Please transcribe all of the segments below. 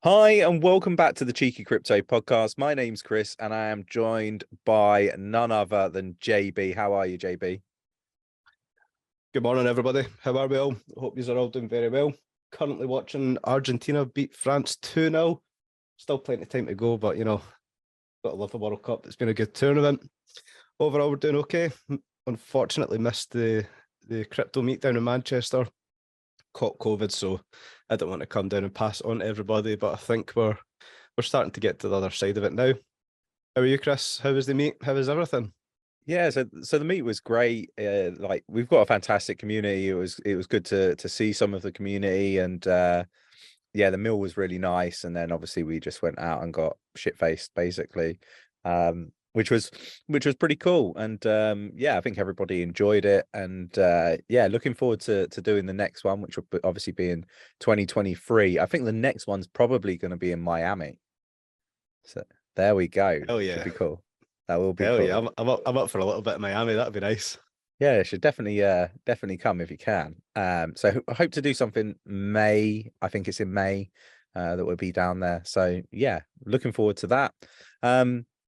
Hi, and welcome back to the Cheeky Crypto podcast. My name's Chris, and I am joined by none other than JB. How are you, JB? Good morning, everybody. How are we all? Hope you are all doing very well. Currently watching Argentina beat France 2-0. Still plenty of time to go, but gotta love the World Cup. It's been a good tournament. Overall, we're doing okay. Unfortunately, missed the crypto meet down in Manchester. Caught COVID, so I don't want to come down and pass it on to everybody, but I think we're starting to get to the other side of it now. How are you, Chris? How was the meet? How was everything? Yeah, so the meet was great. Like we've got a fantastic community. It was good to see some of the community, and yeah, the meal was really nice. And then obviously we just went out and got shit faced, basically, which was pretty cool. And yeah, I think everybody enjoyed it. And yeah, looking forward to doing the next one, which will obviously be in 2023. I think the next one's probably going to be in Miami. So there we go. Oh yeah, should be cool. That will be hell cool. yeah! I'm up for a little bit in Miami. That'd be nice. Yeah, it should definitely come if you can. So I hope to do something May. I think it's in May that we'll be down there. So yeah, looking forward to that.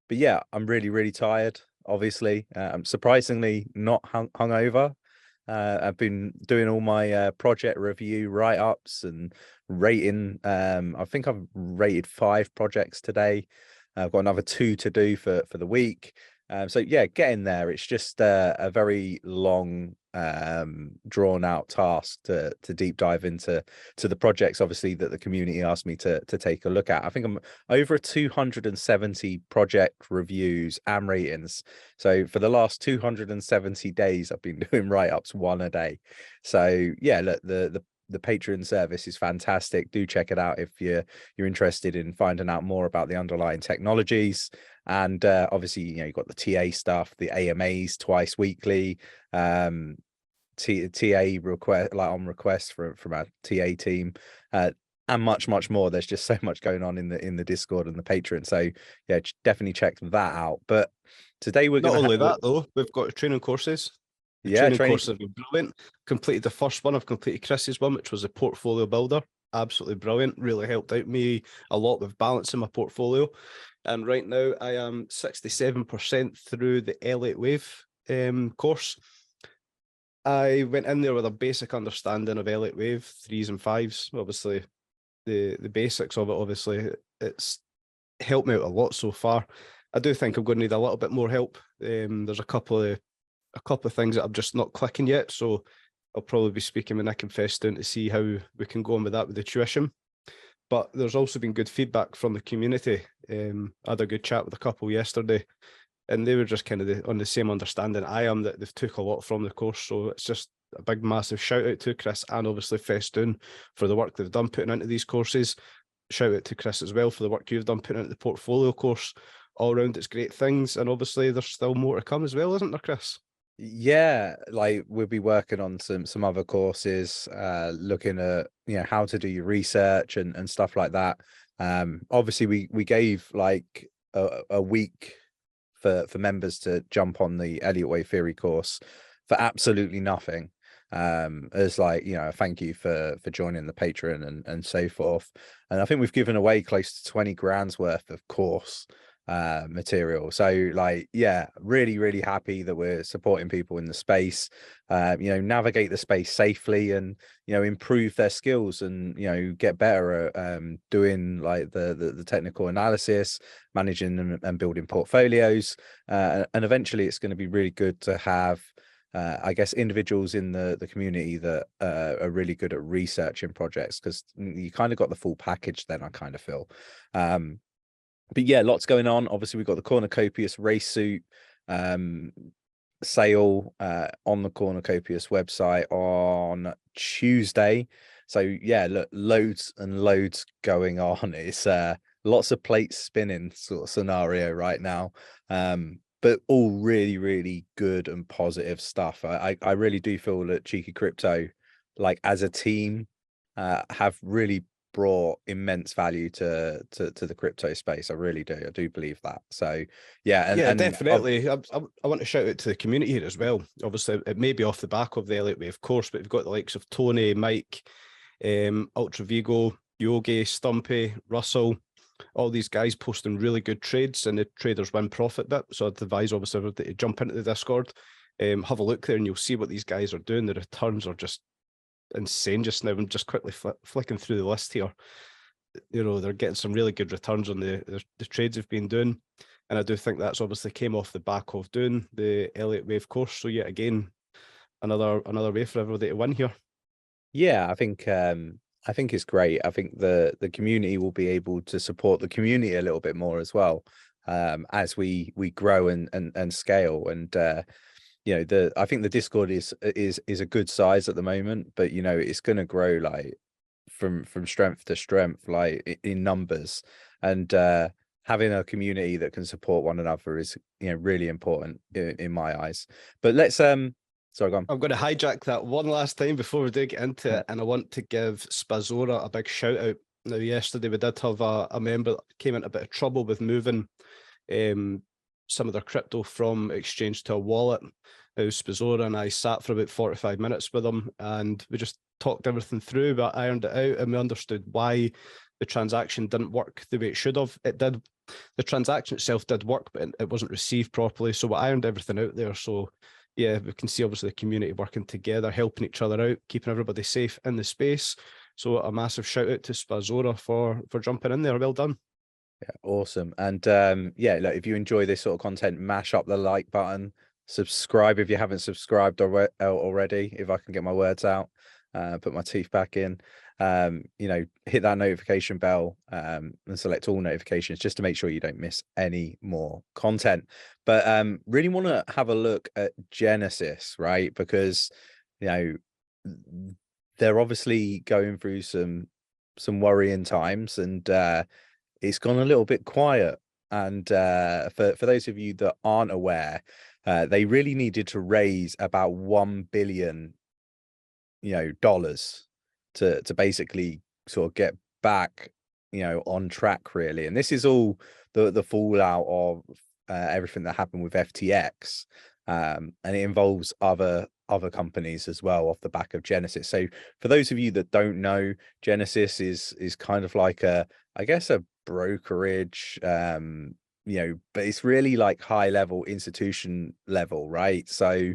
But yeah, I'm really tired. Obviously, I'm surprisingly not hungover. I've been doing all my project review write-ups and rating. I think I've rated 5 projects today. I've got another 2 to do for the week. So yeah, getting there. It's just a very long, drawn out task to deep dive into the projects, obviously, that the community asked me to take a look at. I think I'm over 270 project reviews and ratings. So for the last 270 days, I've been doing write-ups 1 a day. So yeah, look, the Patreon service is fantastic. Do check it out if you're interested in finding out more about the underlying technologies. And obviously, you've got the TA stuff, the AMAs twice weekly, TA request, like on request from our TA team, and much more. There's just so much going on in the Discord and the Patreon. So yeah, definitely check that out. But today we're Not going to only that though, we've got training courses. The training courses have been brilliant. Completed the first one. I've completed Chris's one, which was a portfolio builder. Absolutely brilliant. Really helped out me a lot with balancing my portfolio. And right now I am 67% through the 𝗕𝗘𝗪𝗡 course. I went in there with a basic understanding of 𝗕𝗘𝗪𝗡 3s and 5s. Obviously, the basics of it, obviously, it's helped me out a lot so far. I do think I'm going to need a little bit more help. There's a couple of things that I'm just not clicking yet, so I'll probably be speaking with Nick and Festoon to see how we can go on with that with the tuition. But there's also been good feedback from the community. I had a good chat with a couple yesterday, and they were just kind of on the same understanding I am, that they've took a lot from the course. So it's just a big, massive shout out to Chris and obviously Festoon for the work they've done putting into these courses. Shout out to Chris as well for the work you've done putting into the portfolio course. All around, it's great things, and obviously there's still more to come as well, isn't there, Chris? Yeah, like we'll be working on some other courses, looking at how to do your research and stuff like that. Obviously we gave like a week for members to jump on the Elliott Wave theory course for absolutely nothing, as like a thank you for joining the Patreon and so forth. And I think we've given away close to 20 grand's worth of course material. So like, yeah, really happy that we're supporting people in the space, navigate the space safely and improve their skills and get better at doing like the technical analysis, managing and building portfolios, and eventually it's going to be really good to have I guess individuals in the community that are really good at researching projects, because you kind of got the full package then, I kind of feel. But yeah, lots going on. Obviously, we've got the 𝗕𝗪𝗪𝗠𝗠𝗪𝗠 race suit sale on the 𝗕𝗪𝗪𝗠𝗪𝗠𝗪 website on Tuesday. So yeah, look, loads and loads going on. It's lots of plates spinning sort of scenario right now. But all really good and positive stuff. I really do feel that Cheeky Crypto, like as a team, have really brought immense value to the crypto space. I really do. I do believe that. So yeah, and definitely. I want to shout out to the community here as well. Obviously, it may be off the back of the 𝗕𝗘𝗪𝗪𝗡 course, but we've got the likes of Tony, Mike, Ultra Vigo, Yogi, Stumpy, Russell, all these guys posting really good trades, and the traders win profit bit. So I'd advise obviously everybody to jump into the Discord, have a look there, and you'll see what these guys are doing. The returns are just insane just now. I'm just quickly flicking through the list here. You know, they're getting some really good returns on the trades they've been doing. And I do think that's obviously came off the back of doing the Elliott Wave course. So yet again, another way for everybody to win here. Yeah, I think it's great. I think the community will be able to support the community a little bit more as well, as we grow and scale. And you know, I think the Discord is a good size at the moment, but you know, it's going to grow like from strength to strength, like in numbers. And having a community that can support one another is, you know, really important in my eyes. But let's sorry, go on. I'm going to hijack that one last time before we do get into it, and I want to give 𝗕𝗪𝗀𝗧 a big shout out. Now, yesterday we did have a member that came into a bit of trouble with moving some of their crypto from exchange to a wallet. Now, 𝗕𝗪𝗀𝗧 and I sat for about 45 minutes with him, and we just talked everything through, but ironed it out, and we understood why the transaction didn't work the way it should have. It did. The transaction itself did work, but it wasn't received properly. So we ironed everything out there. So yeah, we can see obviously the community working together, helping each other out, keeping everybody safe in the space. So a massive shout out to 𝗕𝗪𝗀𝗧 for jumping in there. Well done. Yeah, awesome. And yeah, look, if you enjoy this sort of content, mash up the like button, subscribe if you haven't subscribed already, if I can get my words out, put my teeth back in. You know, hit that notification bell and select all notifications just to make sure you don't miss any more content. But really want to have a look at Genesis, right? Because, you know, they're obviously going through some worrying times, and it's gone a little bit quiet. And for those of you that aren't aware, they really needed to raise about $1 billion, you know, dollars to basically sort of get back, you know, on track, really. And this is all the fallout of everything that happened with FTX, and it involves other companies as well off the back of Genesis. So for those of you that don't know, Genesis is kind of like I guess a brokerage, you know, but it's really like high level institution level, right? So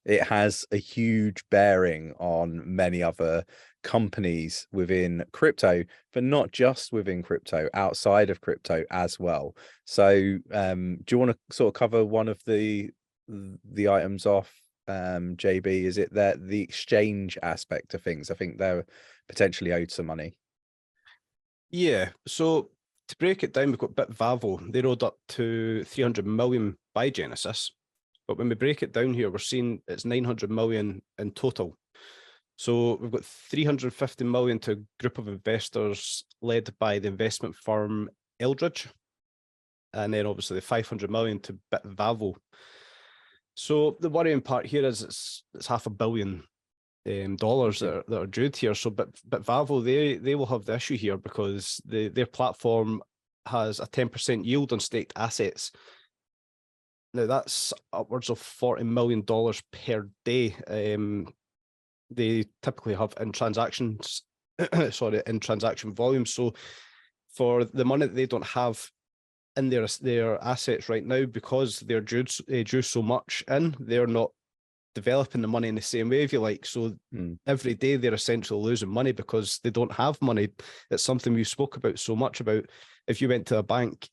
it has a huge bearing on many other companies within crypto, but not just within crypto, outside of crypto as well. So do you want to sort of cover one of the items off, JB? Is it that the exchange aspect of things? I think they're potentially owed some money. Yeah, so to break it down, we've got 𝗵𝗵𝗀. They owed up to 300 million by Genesis. But when we break it down here, we're seeing it's 900 million in total. So we've got 350 million to a group of investors led by the investment firm 𝗕𝗘𝗪𝗔𝗥𝗘. And then obviously the 500 million to 𝗵𝗵𝗀. So the worrying part here is it's $500 million dollars that are due here. So 𝗵𝗵𝗀, they will have the issue here because their platform has a 10% yield on staked assets. Now that's upwards of $40 million per day. They typically have in transactions, sorry, in transaction volume. So for the money that they don't have in their assets right now, because they're due so much in, they're not developing the money in the same way, if you like. So every day they're essentially losing money because they don't have money. It's something we spoke about so much about. If you went to a bank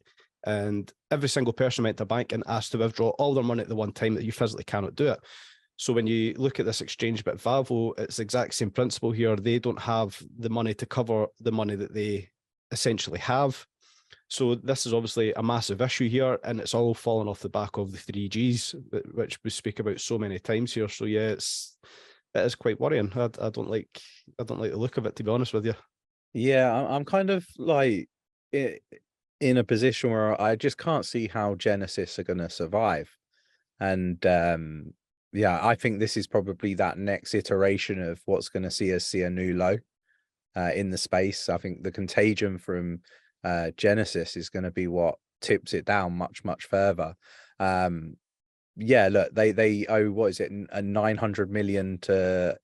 and every single person went to a bank and asked to withdraw all their money at the one time, that you physically cannot do it. So when you look at this exchange 𝗵𝗵𝗀, it's the exact same principle here. They don't have the money to cover the money that they essentially have. So this is obviously a massive issue here, and it's all falling off the back of the 3Gs, which we speak about so many times here. So yeah, it is quite worrying. I don't like the look of it, to be honest with you. Yeah, I'm kind of like in a position where I just can't see how Genesis are going to survive. And yeah, I think this is probably that next iteration of what's going to see us see a new low in the space. I think the contagion from Genesis is going to be what tips it down much further. Yeah, look, they owe, what is it, a 900 million to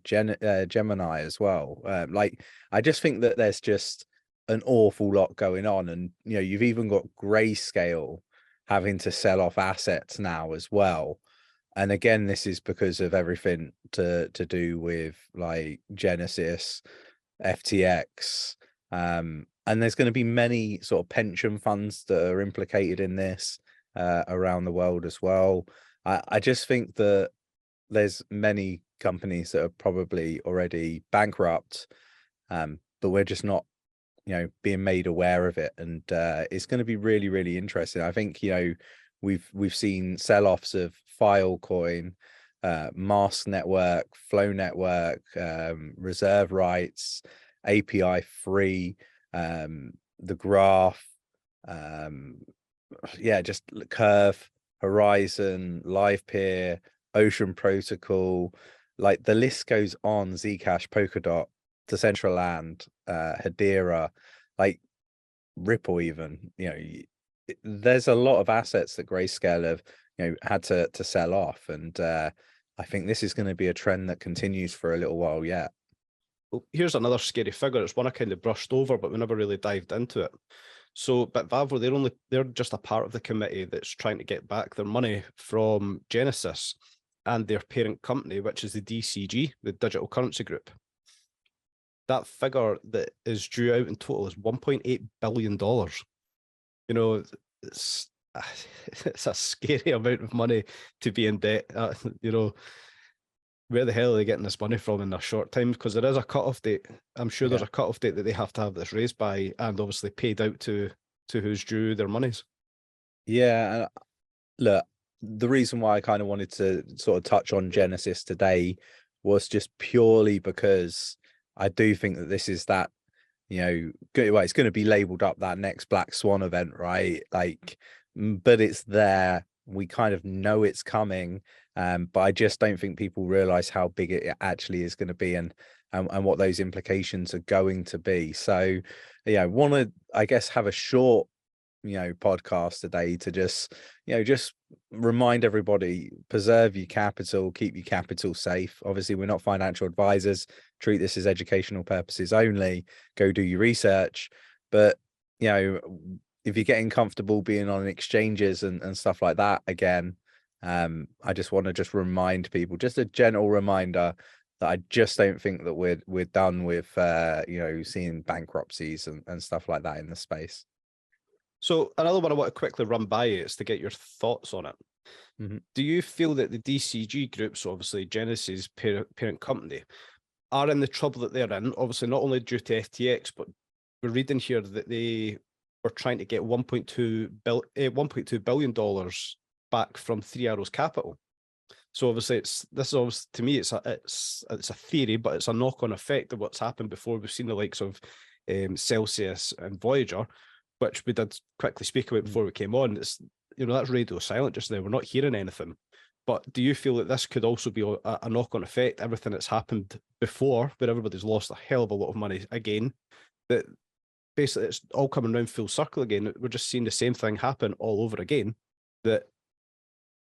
Gemini as well. Like, I just think that there's just an awful lot going on, and you've even got Grayscale having to sell off assets now as well. And again, this is because of everything to do with like Genesis, FTX, and there's going to be many sort of pension funds that are implicated in this around the world as well. I just think that there's many companies that are probably already bankrupt, but we're just not being made aware of it. And it's going to be really, really interesting. I think we've seen sell-offs of Filecoin, Mask Network, Flow Network, Reserve Rights, API Free, the Graph, just Curve, Horizon, LivePeer, Ocean Protocol, like the list goes on. Zcash, Polkadot, Decentraland, Hedera, like Ripple even. There's a lot of assets that Grayscale have had to sell off, and I think this is going to be a trend that continues for a little while yet. Well, here's another scary figure. It's one I kind of brushed over, but we never really dived into it. So, but 𝗕𝗲, they're just a part of the committee that's trying to get back their money from Genesis and their parent company, which is the DCG, the Digital Currency Group. That figure that is due out in total is $1.8 billion. It's a scary amount of money to be in debt. Where the hell are they getting this money from in a short time? Because there is a cutoff date. I'm sure there's a cutoff date that they have to have this raised by, and obviously paid out to who's due their monies. Yeah, and look, the reason why I kind of wanted to sort of touch on Genesis today was just purely because I do think that this is that, it's going to be labeled up that next Black Swan event, right? Like, but it's there. We kind of know it's coming, but I just don't think people realize how big it actually is going to be, and what those implications are going to be. So, want to, I guess, have a short, podcast today to just remind everybody, preserve your capital, keep your capital safe. Obviously, we're not financial advisors. Treat this as educational purposes only. Go do your research. But, if you're getting comfortable being on exchanges and stuff like that, again, I just want to remind people, just a gentle reminder, that I just don't think that we're done with, seeing bankruptcies and stuff like that in the space. So another one I want to quickly run by you is to get your thoughts on it. Mm-hmm. Do you feel that the DCG group, so obviously Genesis' parent company, are in the trouble that they're in? Obviously, not only due to FTX, but we're reading here that they were trying to get $1.2 billion back from 3 Arrows Capital. So obviously, to me, it's a theory, but it's a knock-on effect of what's happened before. We've seen the likes of Celsius and Voyager, which we did quickly speak about before we came on. It's, that's radio silent just now. We're not hearing anything. But do you feel that this could also be a knock-on effect, everything that's happened before, where everybody's lost a hell of a lot of money again, that basically it's all coming around full circle again? We're just seeing the same thing happen all over again, that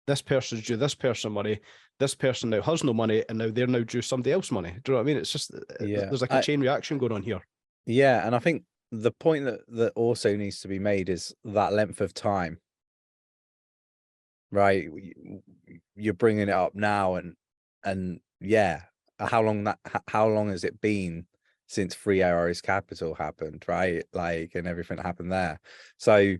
this person's due this person money, this person now has no money, and now they're now due somebody else money. Do you know what I mean? It's just, there's like a chain reaction going on here. Yeah, and I think the point that also needs to be made is that length of time, right? You're bringing it up now, and yeah, how long has it been since 3 Arrows Capital happened, right? Like, and everything happened there. So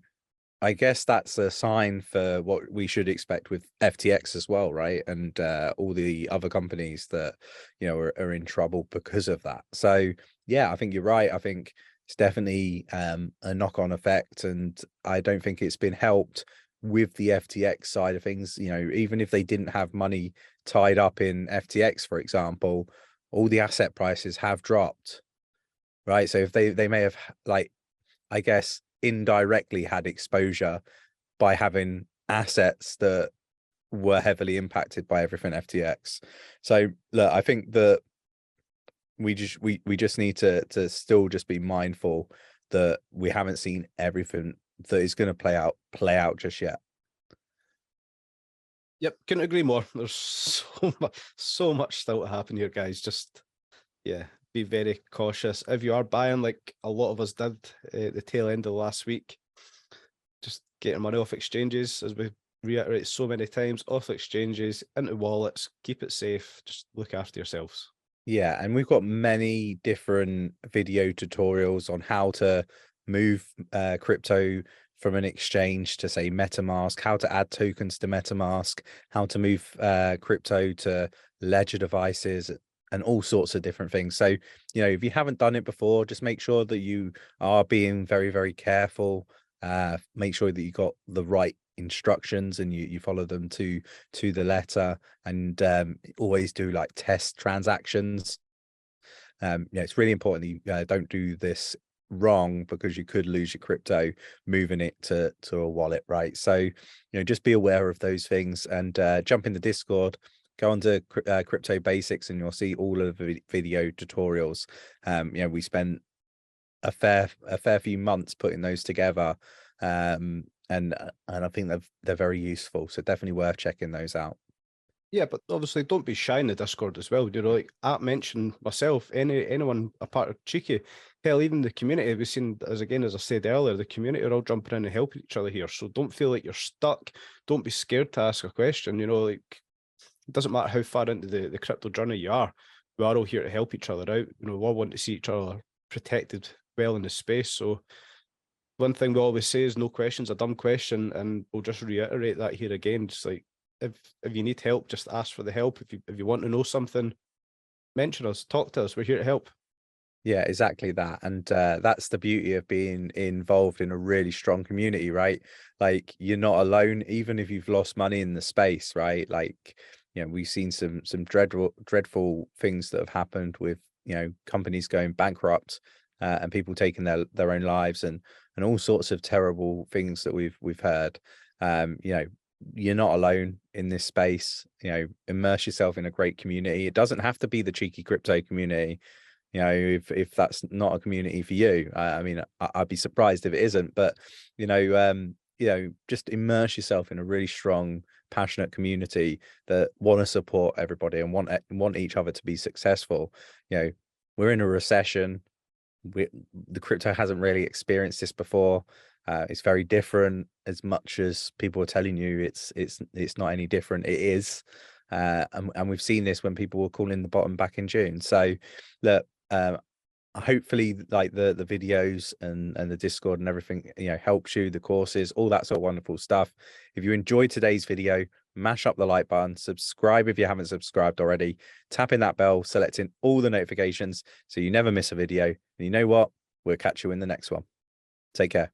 I guess that's a sign for what we should expect with FTX as well, right? And all the other companies that are in trouble because of that. So yeah, I think you're right. I think it's definitely a knock-on effect, and I don't think it's been helped with the FTX side of things. Even if they didn't have money tied up in FTX, for example, all the asset prices have dropped, right? So if they may have, like, I guess, indirectly had exposure by having assets that were heavily impacted by everything FTX. So look, I think that we just need to still just be mindful that we haven't seen everything that is going to play out just yet. Yep, couldn't agree more. There's so much still to happen here, guys. Just yeah, be very cautious. If you are buying, like a lot of us did at the tail end of last week, just getting money off exchanges, as we reiterate so many times, off exchanges, into wallets, keep it safe, just look after yourselves. Yeah, and we've got many different video tutorials on how to move crypto from an exchange to, say, MetaMask, how to add tokens to MetaMask, how to move crypto to ledger devices, and all sorts of different things. So, if you haven't done it before, just make sure that you are being very, very careful. Make sure that you got the right instructions and you follow them to the letter, and always do like test transactions. It's really important that you don't do this wrong, because you could lose your crypto moving it to a wallet, right? So just be aware of those things, and jump in the Discord, go on to Crypto Basics, and you'll see all of the video tutorials. We spent a fair few months putting those together, and I think they're very useful, so definitely worth checking those out. Yeah, but obviously don't be shy in the Discord as well. Like I mentioned myself, anyone a part of Cheeky, hell, even the community, we've seen, as I said earlier, the community are all jumping in and helping each other here. So don't feel like you're stuck. Don't be scared to ask a question. Like it doesn't matter how far into the crypto journey you are. We are all here to help each other out. We all want to see each other protected well in the space. So one thing we always say is no question's a dumb question, and we'll just reiterate that here again. Just like, if you need help, just ask for the help. If you want to know something, mention us, talk to us. We're here to help. Yeah, exactly that. And that's the beauty of being involved in a really strong community, right? Like, you're not alone, even if you've lost money in the space, right? Like, we've seen some dreadful things that have happened with companies going bankrupt, and people taking their own lives, and all sorts of terrible things that we've heard. You're not alone in this space. Immerse yourself in a great community. It doesn't have to be the cheeky crypto community. If that's not a community for you, I mean, I'd be surprised if it isn't. But just immerse yourself in a really strong, passionate community that want to support everybody and want each other to be successful. We're in a recession. The crypto hasn't really experienced this before. It's very different. As much as people are telling you it's not any different, it is. And we've seen this when people were calling the bottom back in June. So look, hopefully, like the videos and the Discord and everything helps you, the courses, all that sort of wonderful stuff. If you enjoyed today's video, mash up the like button, subscribe if you haven't subscribed already, tapping that bell, selecting all the notifications so you never miss a video. And you know what, we'll catch you in the next one. Take care.